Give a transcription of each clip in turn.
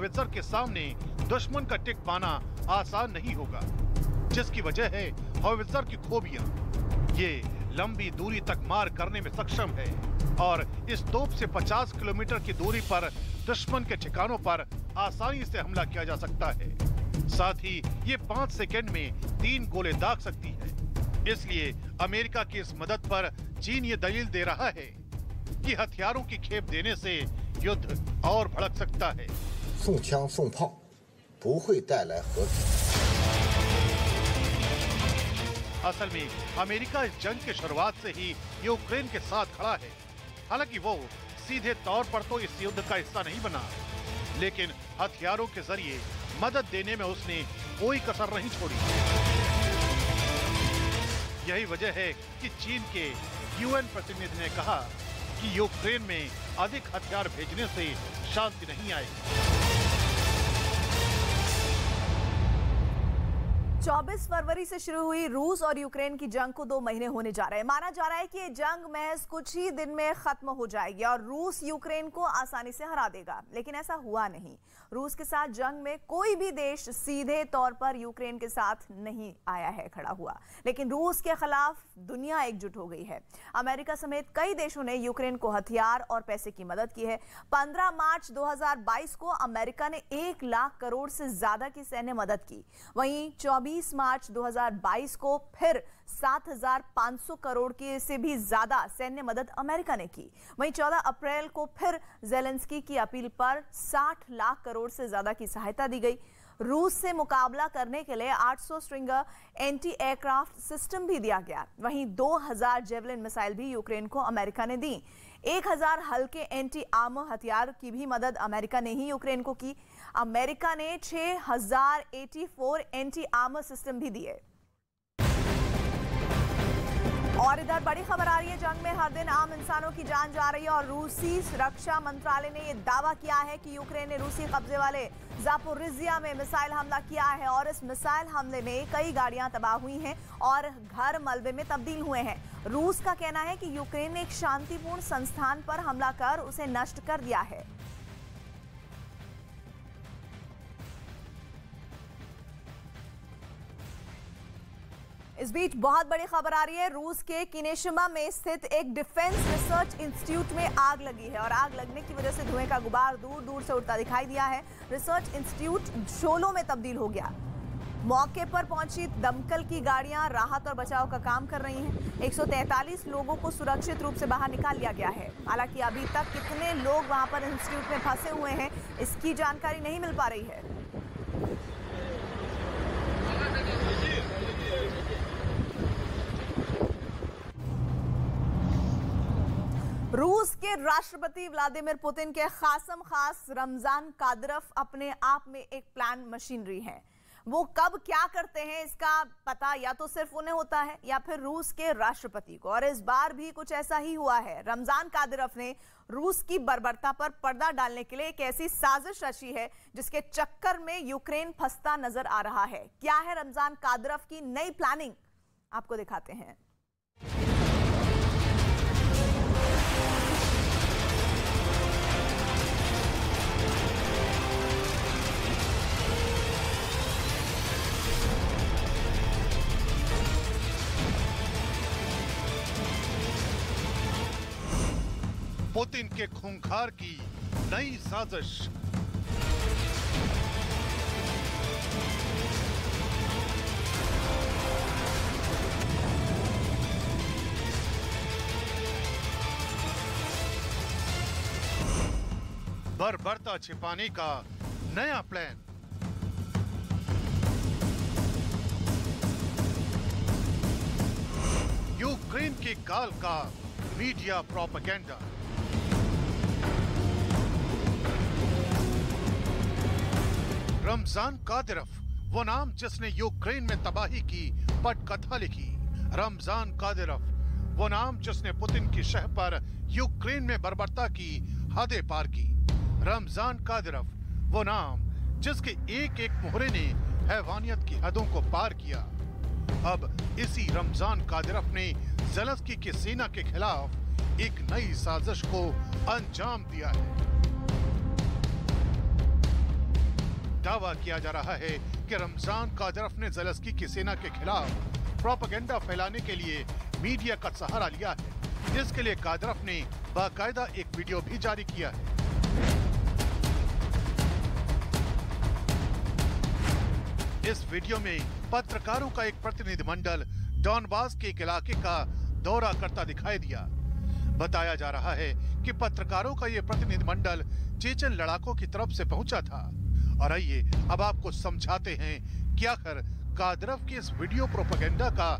Howitzer के सामने दुश्मन का टिक पाना आसान नहीं होगा, जिसकी वजह है हॉवित्जर की खूबियां। ये लंबी दूरी तक मार करने में सक्षम है और इस तोप से 50 किलोमीटर की दूरी पर दुश्मन के ठिकानों पर आसानी से हमला किया जा सकता है। साथ ही ये 5 सेकंड में 3 गोले दाग सकती है। इसलिए अमेरिका की इस मदद पर चीन ये दलील दे रहा है कि हथियारों की खेप देने से युद्ध और भड़क सकता है। 送枪送炮不会带来和平。 असल में अमेरिका इस जंग की शुरुआत से ही यूक्रेन के साथ खड़ा है। हालांकि वो सीधे तौर पर तो इस युद्ध का हिस्सा नहीं बना, लेकिन हथियारों के जरिए मदद देने में उसने कोई कसर नहीं छोड़ी। यही वजह है कि चीन के यूएन प्रतिनिधि ने कहा कि यूक्रेन में अधिक हथियार भेजने से शांति नहीं आएगी। 24 फरवरी से शुरू हुई रूस और यूक्रेन की जंग को 2 महीने होने जा रहे हैं। माना जा रहा है कि ये जंग महज कुछ ही दिन में खत्म हो जाएगी और रूस यूक्रेन को आसानी से हरा देगा, लेकिन ऐसा हुआ नहीं। रूस के साथ जंग में कोई भी देश सीधे तौर पर यूक्रेन के साथ नहीं आया है, खड़ा हुआ, लेकिन रूस के खिलाफ दुनिया एकजुट हो गई है। अमेरिका समेत कई देशों ने यूक्रेन को हथियार और पैसे की मदद की है। 15 मार्च 2022 को अमेरिका ने 1 लाख करोड़ से ज्यादा की सैन्य मदद की। वहीं 24 मार्च 2022 को फिर 7,500 करोड़ की से भी ज्यादा सैन्य मदद अमेरिका ने की। वहीं 14 अप्रैल को फिर जेलेंस्की की अपील पर 60 लाख करोड़ से ज्यादा की सहायता दी गई। रूस से मुकाबला करने के लिए 800 स्ट्रिंगर एंटी एयरक्राफ्ट सिस्टम भी दिया गया। वहीं 2000 जेवलिन मिसाइल भी यूक्रेन को अमेरिका ने दी। 1000 हल्के एंटी आर्मर हथियार की भी मदद अमेरिका ने ही यूक्रेन को की। अमेरिका ने 6084 एंटी आर्मर सिस्टम भी दिए। और इधर बड़ी खबर आ रही है, जंग में हर दिन आम इंसानों की जान जा रही है और रूसी रक्षा मंत्रालय ने यह दावा किया है कि यूक्रेन ने रूसी कब्जे वाले जापोरिजिया में मिसाइल हमला किया है और इस मिसाइल हमले में कई गाड़ियां तबाह हुई हैं और घर मलबे में तब्दील हुए हैं। रूस का कहना है कि यूक्रेन ने एक शांतिपूर्ण संस्थान पर हमला कर उसे नष्ट कर दिया है। इस बीच बहुत बड़ी खबर आ रही है, रूस के किनेशिमा में स्थित एक डिफेंस रिसर्च इंस्टीट्यूट में आग लगी है और आग लगने की वजह से धुएं का गुबार दूर दूर से उड़ता दिखाई दिया है। रिसर्च इंस्टीट्यूट शोलों में तब्दील हो गया। मौके पर पहुंची दमकल की गाड़ियां राहत और बचाव का काम कर रही हैं। 143 लोगों को सुरक्षित रूप से बाहर निकाल लिया गया है। हालांकि अभी तक कितने लोग वहां पर इंस्टीट्यूट में फंसे हुए हैं, इसकी जानकारी नहीं मिल पा रही है। रूस के राष्ट्रपति व्लादिमीर पुतिन के खासम खास रमजान कादिरोव अपने आप में एक प्लान मशीनरी है। वो कब क्या करते हैं इसका पता या तो सिर्फ उन्हें होता है या फिर रूस के राष्ट्रपति को, और इस बार भी कुछ ऐसा ही हुआ है। रमजान कादिरोव ने रूस की बर्बरता पर पर्दा डालने के लिए एक ऐसी साजिश रची है जिसके चक्कर में यूक्रेन फंसता नजर आ रहा है। क्या है रमजान कादिरोव की नई प्लानिंग, आपको दिखाते हैं। पुतिन के खूंखार की नई साजिश। बर्बरता छिपाने का नया प्लान। यूक्रेन के काल का मीडिया प्रोपेगेंडा। रमजान कादिरोव, वो नाम जिसने यूक्रेन में तबाही की पटकथा लिखी। रमजान कादिरोव, वो नाम जिसने पुतिन की शह पर यूक्रेन में बर्बरता की हदें पार की। रमजान कादिरोव, वो नाम जिसके एक एक मोहरे ने हैवानियत की हदों को पार किया। अब इसी रमजान कादिरोव ने ज़ेलेंस्की की सेना के खिलाफ एक नई साजिश को अंजाम दिया है। दावा किया जा रहा है कि रमजान कादरफ ने ज़ेलेंस्की की सेना के खिलाफ प्रोपेगेंडा फैलाने के लिए मीडिया का सहारा लिया है, जिसके लिए कादरफ ने बाकायदा एक वीडियो भी जारी किया है। इस वीडियो में पत्रकारों का एक प्रतिनिधिमंडल डॉनबास के एक इलाके का दौरा करता दिखाई दिया। बताया जा रहा है कि पत्रकारों का ये प्रतिनिधिमंडल चेचन लड़ाकों की तरफ से पहुंचा था। और आइए अब आपको समझाते हैं कि आखिर कादरफ की इस वीडियो प्रोपेगेंडा का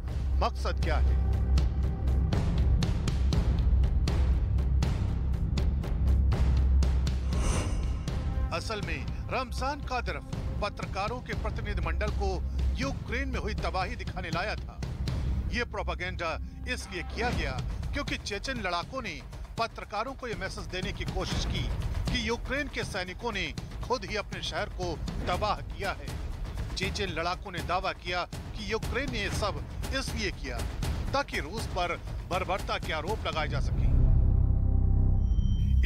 मकसद क्या है। असल में रमजान कादरफ पत्रकारों के प्रतिनिधिमंडल को यूक्रेन में हुई तबाही दिखाने लाया था। ये प्रोपेगेंडा इसलिए किया गया क्योंकि चेचन लड़ाकों ने पत्रकारों को यह मैसेज देने की कोशिश की कि यूक्रेन के सैनिकों ने खुद ही अपने शहर को तबाह किया है। चेचन लड़ाकों ने दावा किया कि यूक्रेन ने यह सब इसलिए किया ताकि रूस पर बर्बरता के आरोप लगाए जा सके।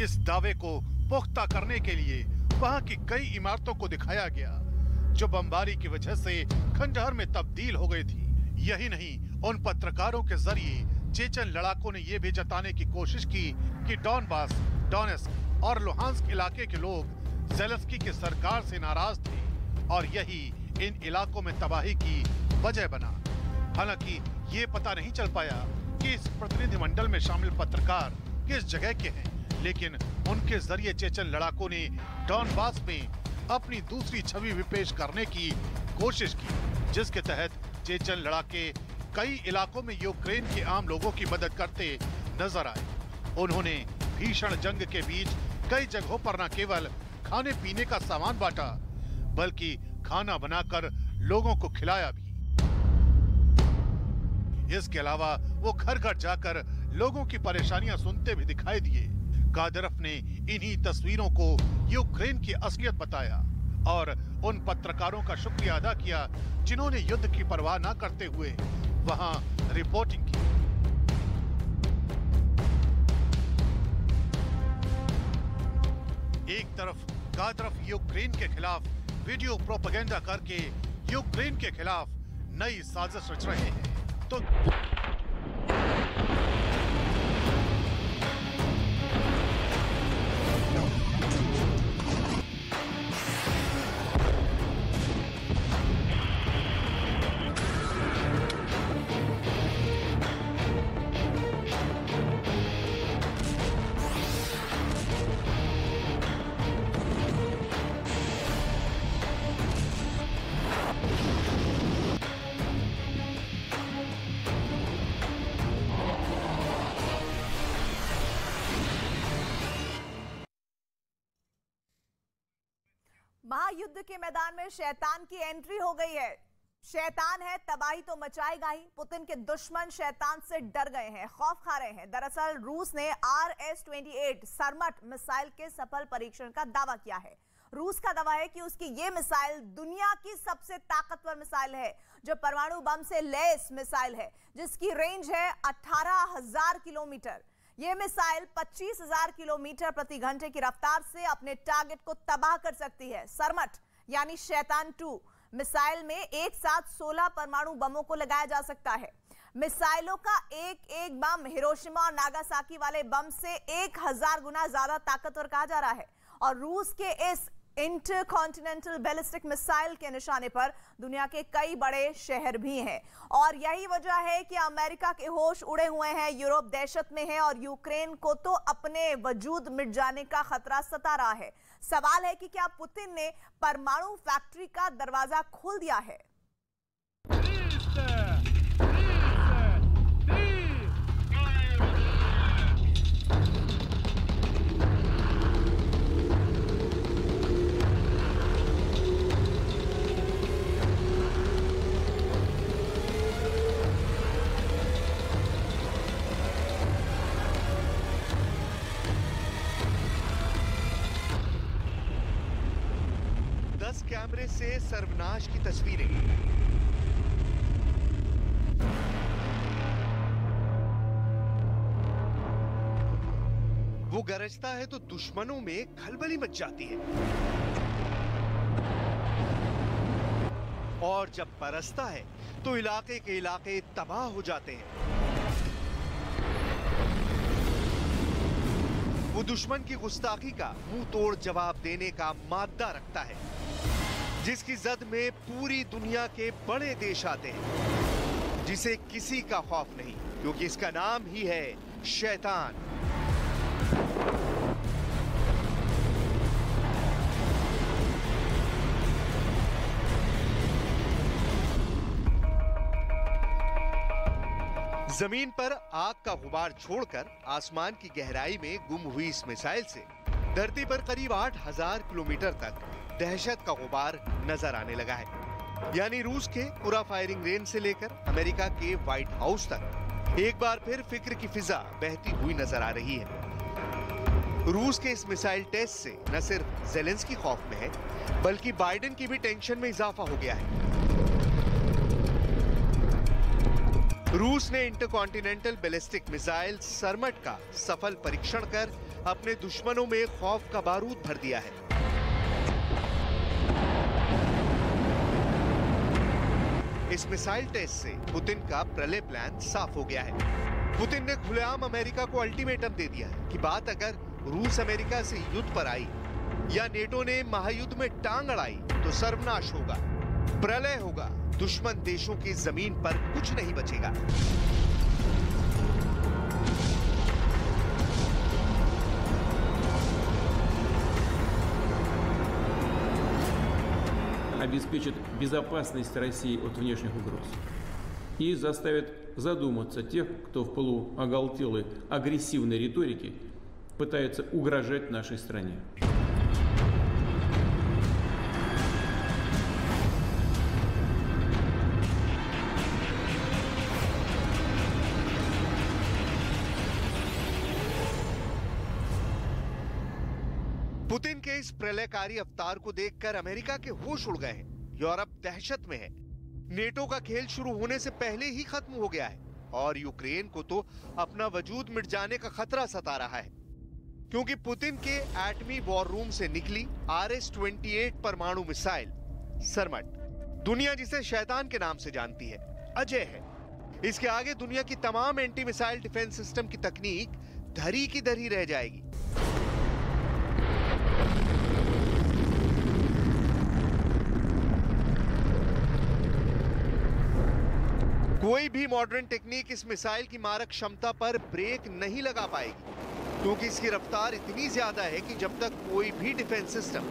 इस दावे को पुख्ता करने के लिए वहां की कई इमारतों को दिखाया गया जो बमबारी की वजह से खंडहर में तब्दील हो गई थी। यही नहीं, उन पत्रकारों के जरिए चेचन लड़ाकों ने यह भी जताने की कोशिश की कि डॉनबास, डोनेस्क और लुहांस्क इलाके के लोग ज़ेलेंस्की की सरकार से नाराज थे और यही इन इलाकों में तबाही की वजह बना। हालांकि ये पता नहीं चल पाया कि इस प्रतिनिधिमंडल में शामिल पत्रकार किस जगह के हैं, लेकिन उनके जरिए चेचन लड़ाकों ने डॉनबास में अपनी दूसरी छवि भी पेश करने की कोशिश की, जिसके तहत चेचन लड़ाके कई इलाकों में यूक्रेन के आम लोगों की मदद करते नजर आए। उन्होंने भीषण जंग के बीच कई जगहों पर न केवल खाने पीने का सामान बांटा, बल्कि खाना बनाकर लोगों को खिलाया भी। इसके अलावा वो घर घर जाकर लोगों की परेशानियां सुनते भी दिखाई दिए। कादरफ ने इन्हीं तस्वीरों को यूक्रेन की असलियत बताया और उन पत्रकारों का शुक्रिया अदा किया जिन्होंने युद्ध की परवाह न करते हुए वहां रिपोर्टिंग की। एक तरफ कादरफ यूक्रेन के खिलाफ वीडियो प्रोपेगेंडा करके यूक्रेन के खिलाफ नई साजिश रच रहे हैं, तो महायुद्ध के मैदान में शैतान की एंट्री हो गई है। शैतान है, तबाही तो मचाएगा ही। पुतिन के दुश्मन शैतान से डर गए हैं, खौफ खा रहे हैं। दरअसल रूस ने RS-28 सरमट मिसाइल के सफल परीक्षण का दावा किया है। रूस का दावा है कि उसकी ये मिसाइल दुनिया की सबसे ताकतवर मिसाइल है, जो परमाणु बम से लैस मिसाइल है, जिसकी रेंज है 18,000 किलोमीटर। यह मिसाइल 25,000 किलोमीटर प्रति घंटे की रफ्तार से अपने टारगेट को तबाह कर सकती है। सरमट यानी शैतान 2 मिसाइल में एक साथ 16 परमाणु बमों को लगाया जा सकता है। मिसाइलों का एक एक बम हिरोशिमा और नागासाकी वाले बम से 1000 गुना ज्यादा ताकतवर कहा जा रहा है। और रूस के इस इंटरकॉन्टिनेंटल बैलिस्टिक मिसाइल के निशाने पर दुनिया के कई बड़े शहर भी हैं। और यही वजह है कि अमेरिका के होश उड़े हुए हैं, यूरोप दहशत में है और यूक्रेन को तो अपने वजूद मिट जाने का खतरा सता रहा है। सवाल है कि क्या पुतिन ने परमाणु फैक्ट्री का दरवाजा खोल दिया है? कैमरे से सर्वनाश की तस्वीरें। वो गरजता है तो दुश्मनों में खलबली मच जाती है। और जब बरसता है तो इलाके के इलाके तबाह हो जाते हैं। वो दुश्मन की गुस्ताखी का मुंह तोड़ जवाब देने का मादा रखता है, जिसकी जद में पूरी दुनिया के बड़े देश आते हैं, जिसे किसी का खौफ नहीं, क्योंकि इसका नाम ही है शैतान। जमीन पर आग का गुबार छोड़कर आसमान की गहराई में गुम हुई इस मिसाइल से धरती पर करीब 8000 किलोमीटर तक दहशत का गुबार नजर आने लगा है। यानी रूस के पूरा फायरिंग रेंज से लेकर अमेरिका के व्हाइट हाउस तक एक बार फिर फिक्र की फिजा बहती हुई नजर आ रही है। रूस के इस मिसाइल टेस्ट से न सिर्फ ज़ेलेंस्की खौफ में है, बल्कि बाइडेन की भी टेंशन में इजाफा हो गया है। रूस ने इंटरकॉन्टिनेंटल बैलिस्टिक मिसाइल सरमट का सफल परीक्षण कर अपने दुश्मनों में खौफ का बारूद भर दिया है। इस मिसाइल टेस्ट से पुतिन का प्रलय प्लान साफ हो गया है। पुतिन ने खुलेआम अमेरिका को अल्टीमेटम दे दिया है कि बात अगर रूस अमेरिका से युद्ध पर आई या नेटो ने महायुद्ध में टांग अड़ाई तो सर्वनाश होगा, प्रलय होगा, दुश्मन देशों की जमीन पर कुछ नहीं बचेगा। Обеспечит безопасность России от внешних угроз и заставит задуматься тех, кто в полуоголтелой агрессивной риторике пытается угрожать нашей стране. पुतिन के इस प्रलयकारी अवतार को देखकर अमेरिका के होश उड़ गए हैं। यूरोप दहशत में है। नेटो का खेल शुरू होने से पहले ही खत्म हो गया है और यूक्रेन को तो अपना वजूद मिट जाने का खतरा सता रहा है, क्योंकि पुतिन के एटमी वॉर रूम से निकली RS-28 परमाणु मिसाइल सरमट दुनिया जिसे शैतान के नाम से जानती है, अजय है। इसके आगे दुनिया की तमाम एंटी मिसाइल डिफेंस सिस्टम की तकनीक धरी की धरी रह जाएगी। कोई भी मॉडर्न टेक्निक इस मिसाइल की मारक क्षमता पर ब्रेक नहीं लगा पाएगी, क्योंकि इसकी रफ्तार इतनी ज्यादा है कि जब तक कोई भी डिफेंस सिस्टम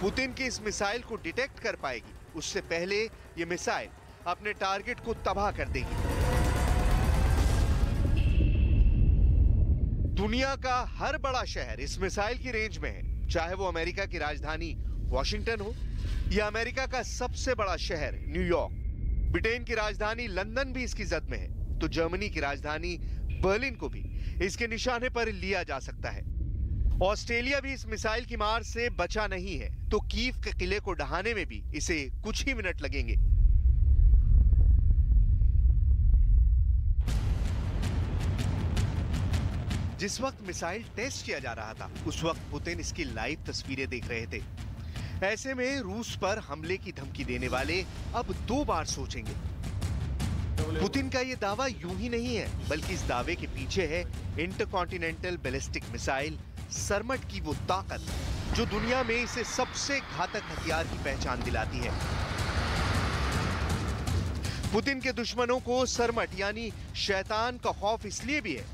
पुतिन की इस मिसाइल को डिटेक्ट कर पाएगी, उससे पहले ये मिसाइल अपने टारगेट को तबाह कर देगी। दुनिया का हर बड़ा शहर इस मिसाइल की रेंज में है, चाहे वो अमेरिका की राजधानी वॉशिंगटन हो या अमेरिका का सबसे बड़ा शहर न्यूयॉर्क। ब्रिटेन की राजधानी लंदन भी इसकी जद में है, तो जर्मनी की राजधानी बर्लिन को भी इसके निशाने पर लिया जा सकता है। ऑस्ट्रेलिया भी इस मिसाइल की मार से बचा नहीं है, तो कीव के किले को ढहाने में भी इसे कुछ ही मिनट लगेंगे। जिस वक्त मिसाइल टेस्ट किया जा रहा था, उस वक्त पुतिन इसकी लाइव तस्वीरें देख रहे थे। ऐसे में रूस पर हमले की धमकी देने वाले अब 2 बार सोचेंगे। पुतिन का यह दावा यूं ही नहीं है, बल्कि इस दावे के पीछे है इंटरकॉन्टिनेंटल बैलिस्टिक मिसाइल सरमट की वो ताकत जो दुनिया में इसे सबसे घातक हथियार की पहचान दिलाती है। पुतिन के दुश्मनों को सरमट यानी शैतान का खौफ इसलिए भी है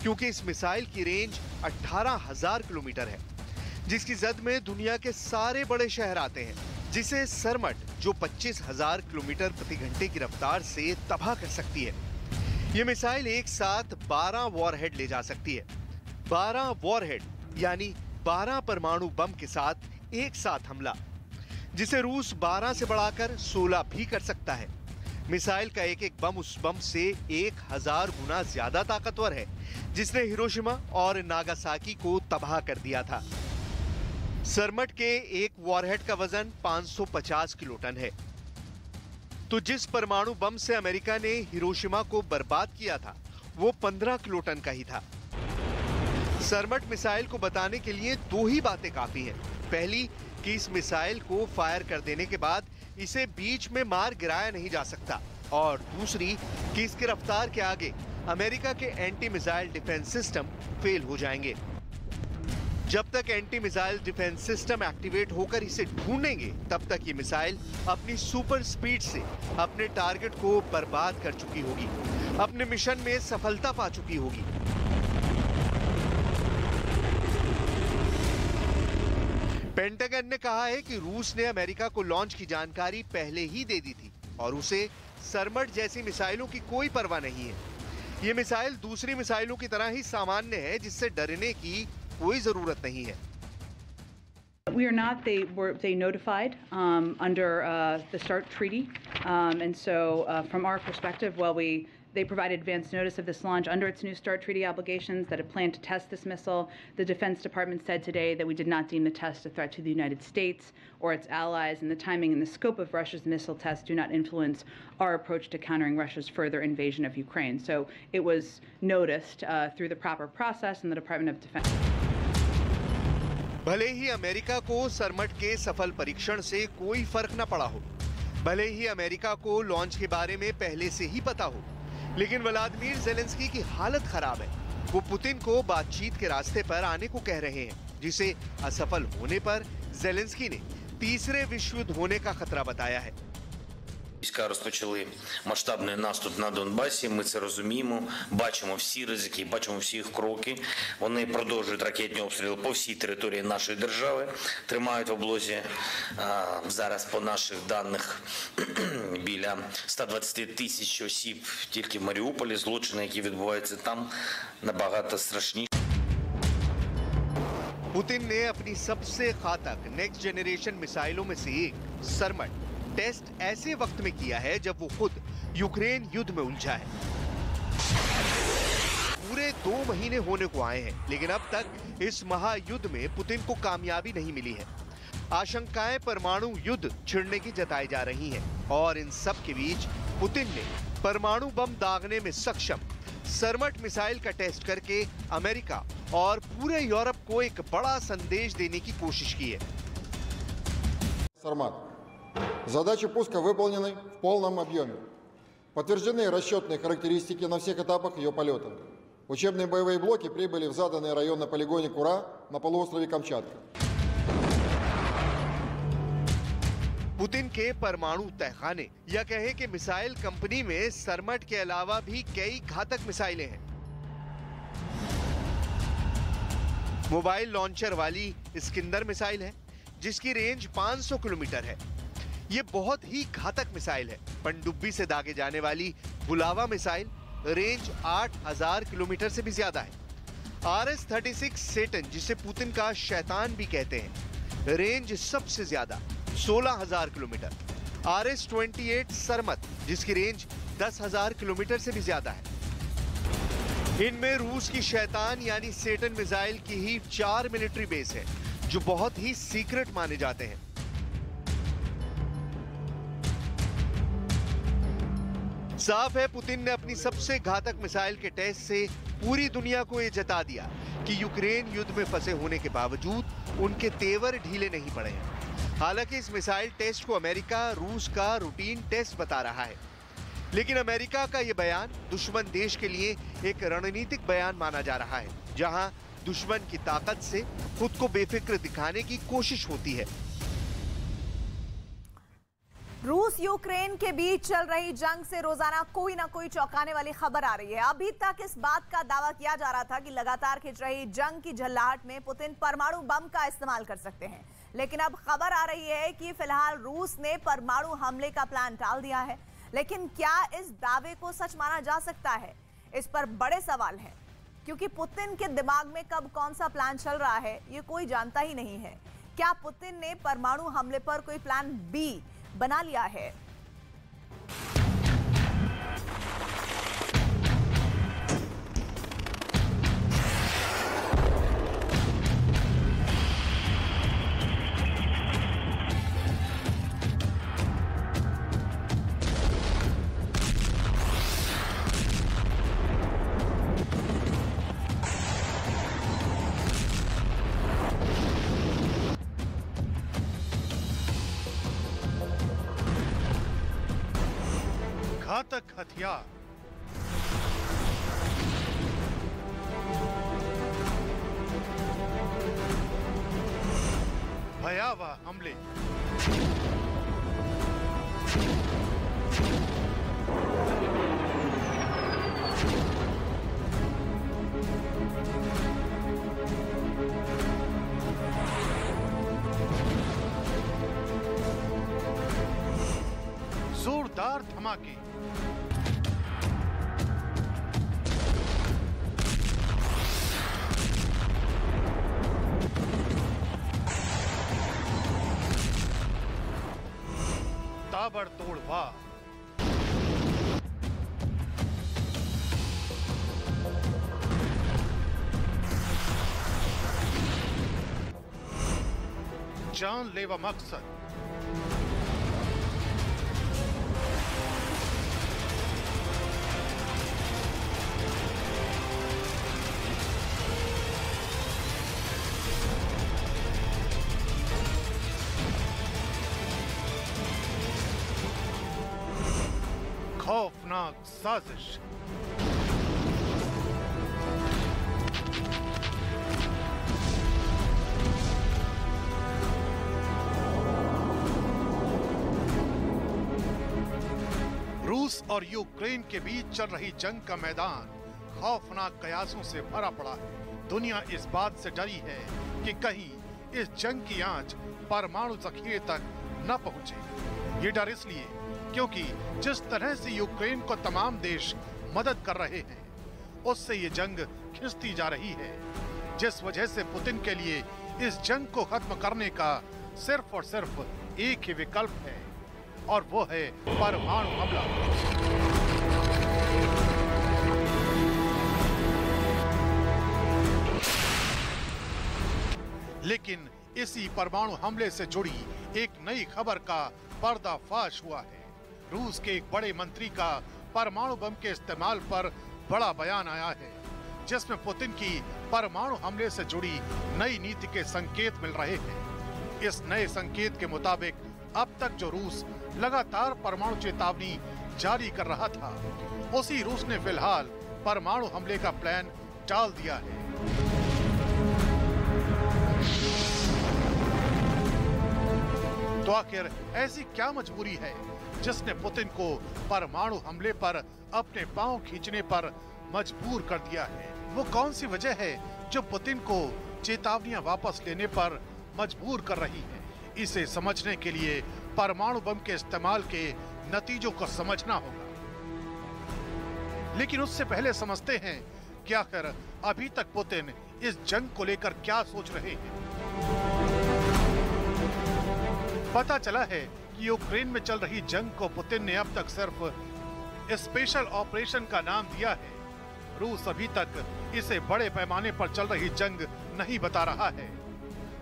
क्योंकि इस मिसाइल की रेंज 18,000 किलोमीटर है, जिसकी जद में दुनिया के सारे बड़े शहर आते हैं, जिसे सरमट जो 25,000 किलोमीटर प्रति घंटे की रफ्तार से तबाह कर सकती है। यह मिसाइल एक साथ 12 वॉरहेड ले जा सकती है। 12 वॉरहेड यानी 12 परमाणु बम के साथ एक साथ हमला, जिसे रूस 12 से बढ़ाकर 16 भी कर सकता है। मिसाइल का एक एक बम उस बम से 1000 गुना ज्यादा ताकतवर है, जिसने हिरोशिमा और नागासाकी को तबाह कर दिया था। सरमट के एक वॉरहेड का वजन 550 किलोटन है, तो जिस परमाणु बम से अमेरिका ने हिरोशिमा को बर्बाद किया था, वो 15 किलोटन का ही था। सरमट मिसाइल को बताने के लिए 2 ही बातें काफी हैं। पहली कि इस मिसाइल को फायर कर देने के बाद इसे बीच में मार गिराया नहीं जा सकता, और दूसरी कि इसके रफ्तार के आगे अमेरिका के anti missile defence system fail हो जाएंगे। जब तक anti missile defence system activate होकर इसे ढूंढेंगे, तब तक ये मिसाइल अपनी सुपर स्पीड से अपने टारगेट को बर्बाद कर चुकी होगी, अपने मिशन में सफलता पा चुकी होगी। पेंटागन ने कहा है कि रूस ने अमेरिका को लॉन्च की जानकारी पहले ही दे दी थी और उसे सरमट जैसी मिसाइलों की कोई परवाह नहीं है। ये मिसाइल दूसरी मिसाइलों की तरह ही सामान्य है, जिससे डरने की कोई जरूरत नहीं है। We are not. They notified under the START treaty, and so from our perspective, they provided advance notice of this launch under its new START treaty obligations that it planned to test this missile. The Defense Department said today that we did not deem the test a threat to the United States or its allies, and the timing and the scope of Russia's missile tests do not influence our approach to countering Russia's further invasion of Ukraine. So it was noticed through the proper process in the Department of Defense. भले ही America को सरमट के सफल परीक्षण से कोई फर्क न पड़ा हो, भले ही अमेरिका को लॉन्च के बारे में पहले से ही पता हो, लेकिन व्लादिमीर ज़ेलेंस्की की हालत खराब है। वो पुतिन को बातचीत के रास्ते पर आने को कह रहे हैं, जिसे असफल होने पर ज़ेलेंस्की ने तीसरे विश्व युद्ध होने का खतरा बताया है। Війська розпочали масштабний наступ на Донбасі. Ми це розуміємо, бачимо всі ризики, бачимо всі їх кроки. Вони продовжують ракетні обстріли по всій території нашої держави. Тримають в облозі зараз по наших даних біля 120 тисяч осіб тільки в Маріуполі. Злочини, які відбуваються там, набагато страшніші. पुतिन ने अपनी सबसे घातक नेक्स्ट जनरेशन मिसाइलों में से एक सरमट टेस्ट ऐसे वक्त में किया है जब वो खुद यूक्रेन युद्ध में उलझा है। पूरे 2 महीने होने को आए हैं, लेकिन अब तक इस महायुद्ध में पुतिन को कामयाबी नहीं मिली है। आशंकाएं परमाणु युद्ध छिड़ने की जताई जा रही हैं, और इन सब के बीच पुतिन ने परमाणु बम दागने में सक्षम सरमट मिसाइल का टेस्ट करके अमेरिका और पूरे यूरोप को एक बड़ा संदेश देने की कोशिश की है। Сармат. Задачи пуска выполнены в полном объеме. Подтверждены расчетные характеристики на всех этапах ее полета. Учебные боевые блоки прибыли в заданный район на полигоне Кура на полуострове Камчатка. पुतिन के परमाणु तहखाने या कहे कि मिसाइल कंपनी में सरमट के अलावा भी कई घातक मिसाइलें हैं। मोबाइल लॉन्चर वाली इस्किंदर मिसाइल है, जिसकी रेंज 500 किलोमीटर है। ये बहुत ही घातक मिसाइल है। पनडुब्बी से दागे जाने वाली बुलावा मिसाइल रेंज 8000 किलोमीटर से भी ज्यादा है। RS-36 सेटन, जिसे पुतिन का शैतान भी कहते हैं, रेंज सबसे ज्यादा 16000 किलोमीटर। RS-28 सरमत, जिसकी रेंज 10000 किलोमीटर से भी ज्यादा है। इनमें रूस की शैतान यानी सेटन मिसाइल की ही 4 मिलिट्री बेस है, जो बहुत ही सीक्रेट माने जाते हैं। साफ है, पुतिन ने अपनी सबसे घातक मिसाइल के टेस्ट से पूरी दुनिया को यह जता दिया कि यूक्रेन युद्ध में फंसे होने के बावजूद उनके तेवर ढीले नहीं पड़े हैं। हालांकि इस मिसाइल टेस्ट को अमेरिका रूस का रूटीन टेस्ट बता रहा है, लेकिन अमेरिका का यह बयान दुश्मन देश के लिए एक रणनीतिक बयान माना जा रहा है, जहां दुश्मन की ताकत से खुद को बेफिक्र दिखाने की कोशिश होती है। रूस यूक्रेन के बीच चल रही जंग से रोजाना कोई ना कोई चौंकाने वाली खबर आ रही है। अभी तक इस बात का दावा किया जा रहा था कि लगातार खिंच रही जंग की झल्लाहट में पुतिन परमाणु बम का इस्तेमाल कर सकते हैं, लेकिन अब खबर आ रही है कि फिलहाल रूस ने परमाणु हमले का प्लान टाल दिया है। लेकिन क्या इस दावे को सच माना जा सकता है? इस पर बड़े सवाल हैं, क्योंकि पुतिन के दिमाग में कब कौन सा प्लान चल रहा है ये कोई जानता ही नहीं है। क्या पुतिन ने परमाणु हमले पर कोई प्लान बी बना लिया है? घातक हथियार, भयावह हमले, जोरदार धमाके, ताबड़तोड़ वार, जानलेवा मकसद, खौफनाक साजिश, रूस और यूक्रेन के बीच चल रही जंग का मैदान खौफनाक कयासों से भरा पड़ा है। दुनिया इस बात से डरी है कि कहीं इस जंग की आंच परमाणु जखीरे तक न पहुंचे। ये डर इसलिए क्योंकि जिस तरह से यूक्रेन को तमाम देश मदद कर रहे हैं, उससे ये जंग खिंचती जा रही है, जिस वजह से पुतिन के लिए इस जंग को खत्म करने का सिर्फ और सिर्फ एक ही विकल्प है, और वो है परमाणु हमला। लेकिन इसी परमाणु हमले से जुड़ी एक नई खबर का पर्दाफाश हुआ है। रूस के एक बड़े मंत्री का परमाणु बम के इस्तेमाल पर बड़ा बयान आया है, जिसमें पुतिन की परमाणु हमले से जुड़ी नई नीति के संकेत मिल रहे हैं। इस नए संकेत के मुताबिक अब तक जो रूस लगातार परमाणु चेतावनी जारी कर रहा था, उसी रूस ने फिलहाल परमाणु हमले का प्लान टाल दिया है। तो आखिर ऐसी क्या मजबूरी है जिसने पुतिन को परमाणु हमले पर अपने पांव खींचने पर मजबूर कर दिया है? वो कौन सी वजह है जो पुतिन को चेतावनियां वापस लेने पर मजबूर कर रही है? इसे समझने के लिए परमाणु बम के इस्तेमाल के नतीजों को समझना होगा। लेकिन उससे पहले समझते हैं कि आखिर अभी तक पुतिन इस जंग को लेकर क्या सोच रहे हैं। पता चला है कि यूक्रेन में चल रही जंग को पुतिन ने अब तक सिर्फ स्पेशल ऑपरेशन का नाम दिया है। रूस अभी तक इसे बड़े पैमाने पर चल रही जंग नहीं बता रहा है।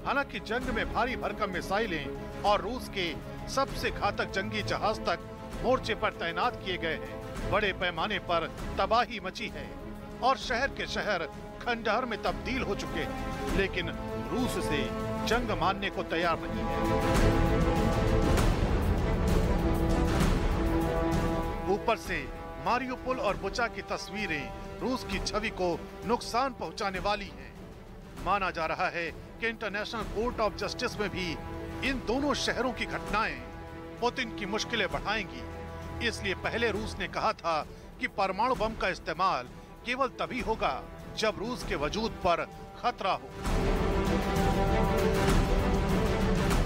हालांकि जंग में भारी भरकम मिसाइलें और रूस के सबसे घातक जंगी जहाज तक मोर्चे पर तैनात किए गए हैं। बड़े पैमाने पर तबाही मची है और शहर के शहर खंडहर में तब्दील हो चुके हैं, लेकिन रूस से जंग मानने को तैयार नहीं है। ऊपर से मारियोपोल और बुचा की तस्वीरें रूस की छवि को नुकसान पहुंचाने वाली हैं। माना जा रहा है कि इंटरनेशनल कोर्ट ऑफ जस्टिस में भी इन दोनों शहरों की घटनाएं पुतिन की मुश्किलें बढ़ाएंगी। इसलिए पहले रूस ने कहा था कि परमाणु बम का इस्तेमाल केवल तभी होगा जब रूस के वजूद पर खतरा हो।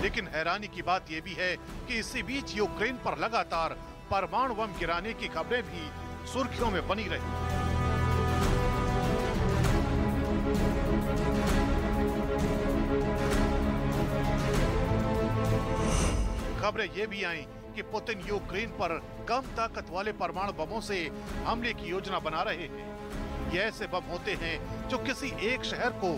लेकिन हैरानी की बात यह भी है कि इसी बीच यूक्रेन पर लगातार परमाणु बम गिराने की खबरें भी सुर्खियों में बनी रही। खबरें ये भी आईं कि पुतिन यूक्रेन पर कम ताकत वाले परमाणु बमों से हमले की योजना बना रहे हैं। ये ऐसे बम होते हैं जो किसी एक शहर को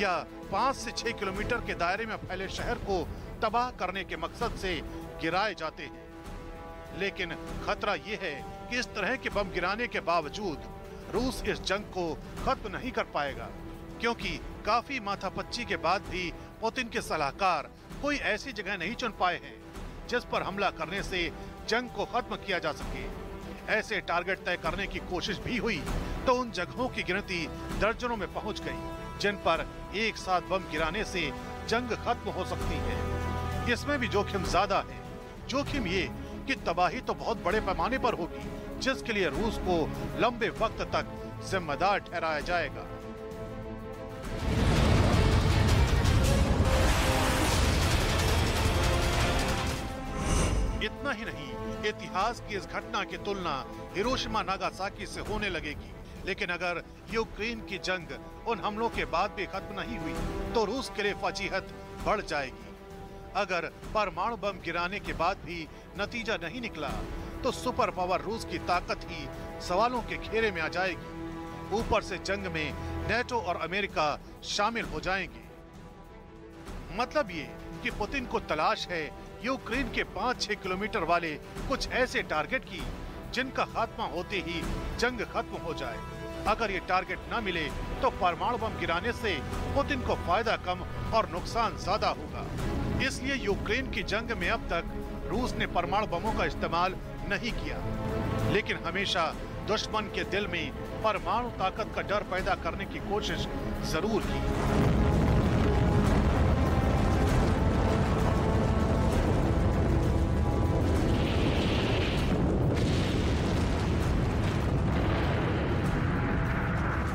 या 5 से 6 किलोमीटर के दायरे में फैले शहर को तबाह करने के मकसद से गिराए जाते हैं। लेकिन खतरा ये है कि इस तरह के बम गिराने के बावजूद रूस इस जंग को खत्म नहीं कर पाएगा, क्योंकि काफी माथापच्ची के बाद भी पुतिन के सलाहकार कोई ऐसी जगह नहीं चुन पाए हैं जिस पर हमला करने से जंग को खत्म किया जा सके। ऐसे टारगेट तय करने की कोशिश भी हुई तो उन जगहों की गिनती दर्जनों में पहुंच गई जिन पर एक साथ बम गिराने से जंग खत्म हो सकती है। इसमें भी जोखिम ज्यादा है। जोखिम ये कि तबाही तो बहुत बड़े पैमाने पर होगी, जिसके लिए रूस को लंबे वक्त तक जिम्मेदार ठहराया जाएगा। इतना ही नहीं, इतिहास की इस घटना की तुलना हिरोशिमा नागासाकी से होने लगेगी। लेकिन अगर यूक्रेन की जंग उन हमलों के बाद भी खत्म नहीं हुई तो रूस के लिए फजीहत बढ़ जाएगी। अगर परमाणु बम गिराने के बाद भी नतीजा नहीं निकला तो सुपर पावर रूस की ताकत ही सवालों के घेरे में आ जाएगी। ऊपर से जंग में नेटो और अमेरिका शामिल हो जाएंगे। मतलब ये कि पुतिन को तलाश है यूक्रेन के 5-6 किलोमीटर वाले कुछ ऐसे टारगेट की जिनका खात्मा होते ही जंग खत्म हो जाए। अगर ये टारगेट न मिले तो परमाणु बम गिराने से पुतिन को फायदा कम और नुकसान ज्यादा होगा। इसलिए यूक्रेन की जंग में अब तक रूस ने परमाणु बमों का इस्तेमाल नहीं किया, लेकिन हमेशा दुश्मन के दिल में परमाणु ताकत का डर पैदा करने की कोशिश जरूर की।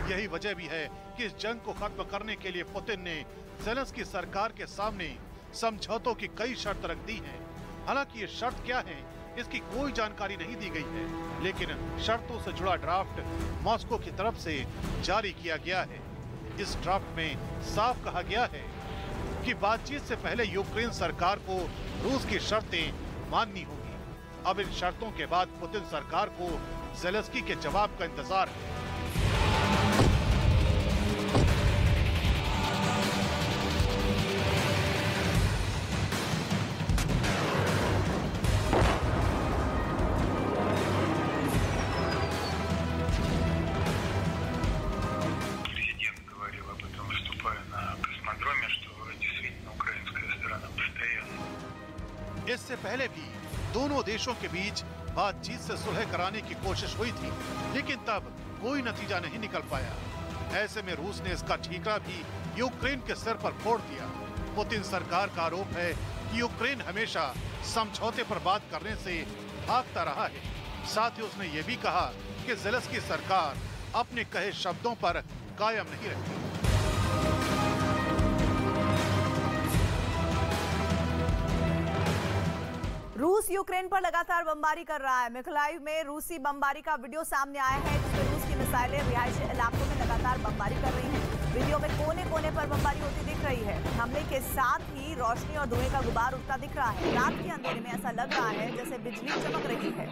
यही वजह भी है कि इस जंग को खत्म करने के लिए पुतिन ने ज़ेलेंस्की सरकार के सामने समझौतों की कई शर्त रख दी हैं। हालांकि ये शर्त क्या है इसकी कोई जानकारी नहीं दी गई है, लेकिन शर्तों से जुड़ा ड्राफ्ट मॉस्को की तरफ से जारी किया गया है। इस ड्राफ्ट में साफ कहा गया है कि बातचीत से पहले यूक्रेन सरकार को रूस की शर्तें माननी होगी। अब इन शर्तों के बाद पुतिन सरकार को ज़ेलेंस्की के जवाब का इंतजार है। इससे पहले भी दोनों देशों के बीच बातचीत से सुलह कराने की कोशिश हुई थी, लेकिन तब कोई नतीजा नहीं निकल पाया। ऐसे में रूस ने इसका ठीकरा भी यूक्रेन के सिर पर फोड़ दिया। पुतिन सरकार का आरोप है कि यूक्रेन हमेशा समझौते पर बात करने से भागता रहा है। साथ ही उसने ये भी कहा कि ज़ेलेंस्की सरकार अपने कहे शब्दों पर कायम नहीं रहती। रूस यूक्रेन पर लगातार बमबारी कर रहा है। मिकोलाइव में रूसी बमबारी का वीडियो सामने आया है, जिसमें रूस की मिसाइलें रिहायशी इलाकों में लगातार बमबारी कर रही हैं। वीडियो में कोने-कोने पर बमबारी होती दिख रही है। हमले के साथ ही रोशनी और धुएं का गुबार उठता दिख रहा है। रात के अंधेरे में ऐसा लग रहा है जैसे बिजली चमक रही है।